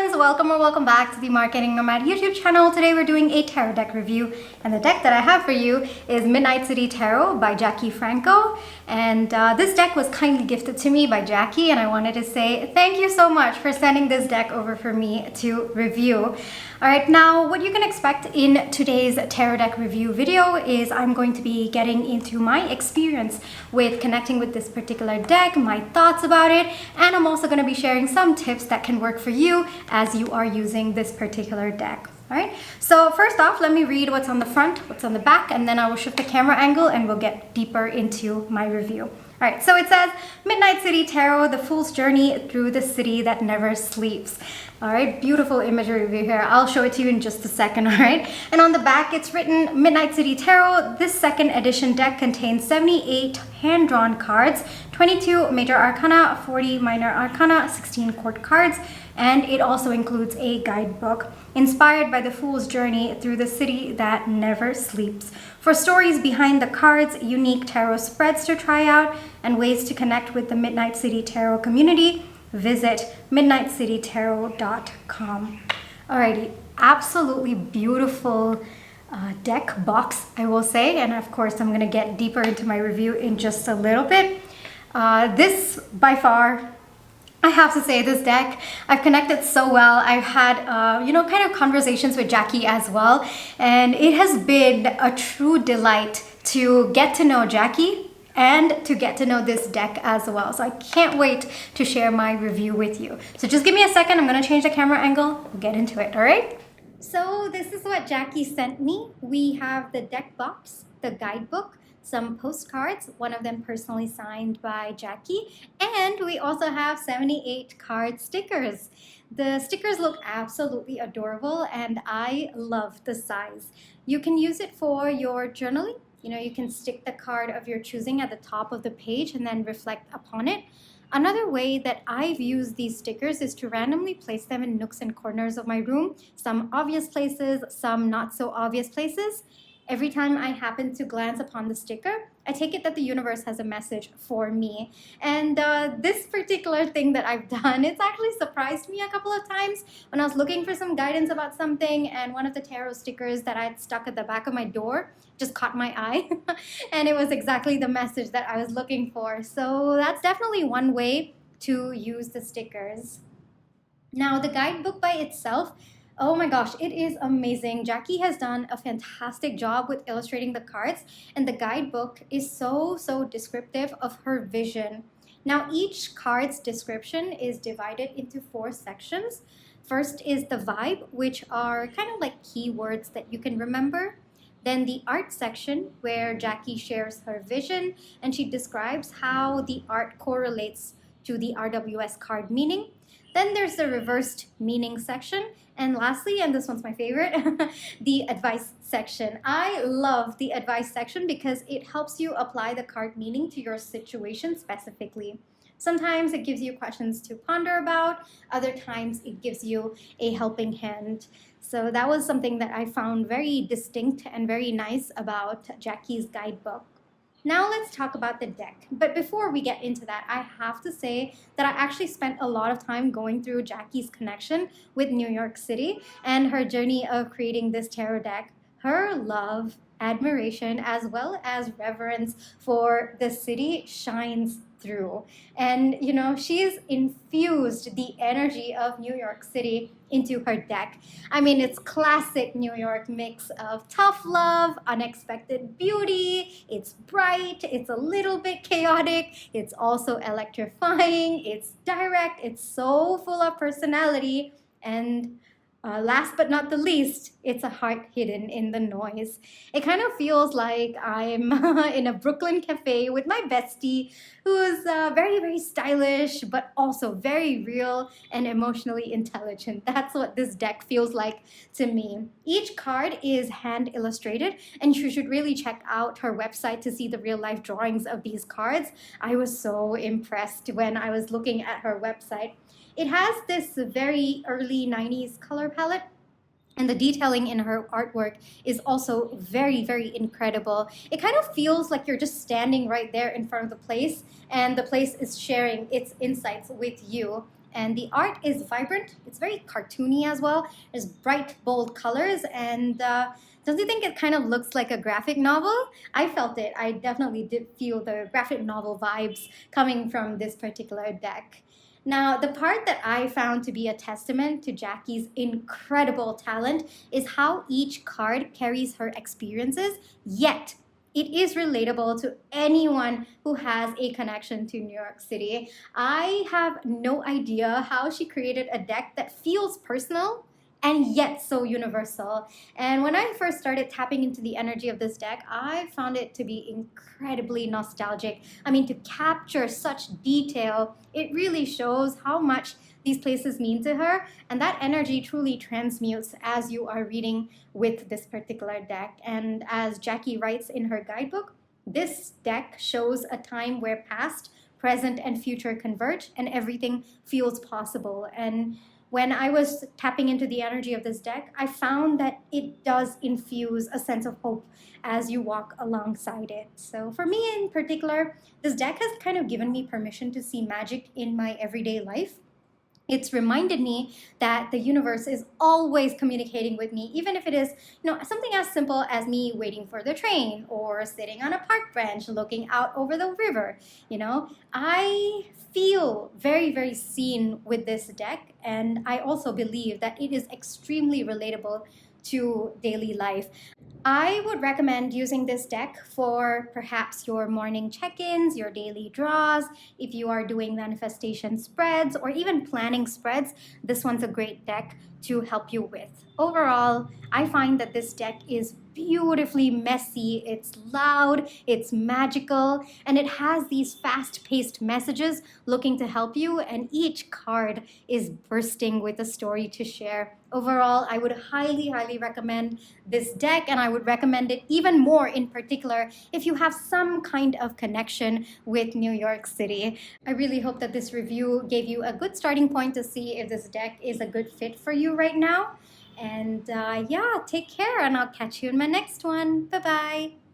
friends, welcome or welcome back to the Marketing Nomad YouTube channel. Today we're doing a tarot deck review, and the deck that I have for you is Midnight City Tarot by Jackie Franco. And this deck was kindly gifted to me by Jackie, and I wanted to say thank you so much for sending this deck over for me to review. Alright, now what you can expect in today's tarot deck review video is I'm going to be getting into my experience with connecting with this particular deck, my thoughts about it, and I'm also going to be sharing some tips that can work for you as you are using this particular deck. Alright, so first off, let me read what's on the front, what's on the back, and then I will shift the camera angle and we'll get deeper into my review. Alright, so it says, Midnight City Tarot, the Fool's Journey Through the City That Never Sleeps. Alright, beautiful imagery here. I'll show it to you in just a second, alright? And on the back, it's written, Midnight City Tarot, this second edition deck contains 78 hand-drawn cards, 22 major arcana, 40 minor arcana, 16 court cards, and it also includes a guidebook inspired by the Fool's Journey Through the City That Never Sleeps. For stories behind the cards, unique tarot spreads to try out, and ways to connect with the Midnight City Tarot community, visit midnightcitytarot.com. Alrighty, absolutely beautiful deck box, I will say, and of course I'm going to get deeper into my review in just a little bit. This, by far, I have to say, this deck, I've connected so well. I've had, kind of conversations with Jackie as well. And it has been a true delight to get to know Jackie and to get to know this deck as well. So I can't wait to share my review with you. So just give me a second. I'm going to change the camera angle. We'll get into it, all right? So this is what Jackie sent me. We have the deck box, the guidebook, some postcards, one of them personally signed by Jackie, and we also have 78 card stickers. The stickers look absolutely adorable, and I love the size. You can use it for your journaling. You can stick the card of your choosing at the top of the page and then reflect upon it. Another way that I've used these stickers is to randomly place them in nooks and corners of my room, some obvious places, some not so obvious places. Every time I happen to glance upon the sticker, I take it that the universe has a message for me. And this particular thing that I've done, it's actually surprised me a couple of times when I was looking for some guidance about something, and one of the tarot stickers that I had stuck at the back of my door just caught my eye. And it was exactly the message that I was looking for. So that's definitely one way to use the stickers. Now, the guidebook by itself, oh my gosh, it is amazing. Jackie has done a fantastic job with illustrating the cards, and the guidebook is so descriptive of her vision. Now, each card's description is divided into 4 sections. First is the vibe, which are kind of like keywords that you can remember. Then the art section, where Jackie shares her vision, and she describes how the art correlates to the RWS card meaning. Then there's the reversed meaning section. And lastly, and this one's my favorite, the advice section. I love the advice section because it helps you apply the card meaning to your situation specifically. Sometimes it gives you questions to ponder about. Other times it gives you a helping hand. So that was something that I found very distinct and very nice about Jackie's guidebook. Now let's talk about the deck. But before we get into that, I have to say that I actually spent a lot of time going through Jackie's connection with New York City and her journey of creating this tarot deck. Her love, admiration, as well as reverence for the city shines through. And she's infused the energy of New York City into her deck. I mean, it's classic New York mix of tough love, unexpected beauty, it's bright, it's a little bit chaotic, it's also electrifying, it's direct, it's so full of personality, and last but not the least, it's a heart hidden in the noise. It kind of feels like I'm in a Brooklyn cafe with my bestie, who's very stylish, but also very real and emotionally intelligent. That's what this deck feels like to me. Each card is hand illustrated, and you should really check out her website to see the real life drawings of these cards. I was so impressed when I was looking at her website. It has this very early 90s color palette, and the detailing in her artwork is also very incredible. It kind of feels like you're just standing right there in front of the place, and the place is sharing its insights with you. And the art is vibrant. It's very cartoony as well. There's bright, bold colors. And don't you think it kind of looks like a graphic novel? I felt it. I definitely did feel the graphic novel vibes coming from this particular deck. Now, the part that I found to be a testament to Jackie's incredible talent is how each card carries her experiences, yet it is relatable to anyone who has a connection to New York City. I have no idea how she created a deck that feels personal and yet so universal. And when I first started tapping into the energy of this deck, I found it to be incredibly nostalgic. I mean, to capture such detail, it really shows how much these places mean to her, and that energy truly transmutes as you are reading with this particular deck. And as Jackie writes in her guidebook, this deck shows a time where past, present, and future converge and everything feels possible. And when I was tapping into the energy of this deck, I found that it does infuse a sense of hope as you walk alongside it. So for me in particular, this deck has kind of given me permission to see magic in my everyday life. It's reminded me that the universe is always communicating with me, even if it is, something as simple as me waiting for the train or sitting on a park bench looking out over the river. I feel very, very seen with this deck, and I also believe that it is extremely relatable to daily life. I would recommend using this deck for perhaps your morning check-ins, your daily draws. If you are doing manifestation spreads or even planning spreads, this one's a great deck to help you with. Overall, I find that this deck is beautifully messy, it's loud, it's magical, and it has these fast-paced messages looking to help you, and each card is bursting with a story to share. Overall, I would highly, highly recommend this deck, and I would recommend it even more in particular if you have some kind of connection with New York City. I really hope that this review gave you a good starting point to see if this deck is a good fit for you right now. And yeah, take care, and I'll catch you in my next one. Bye-bye.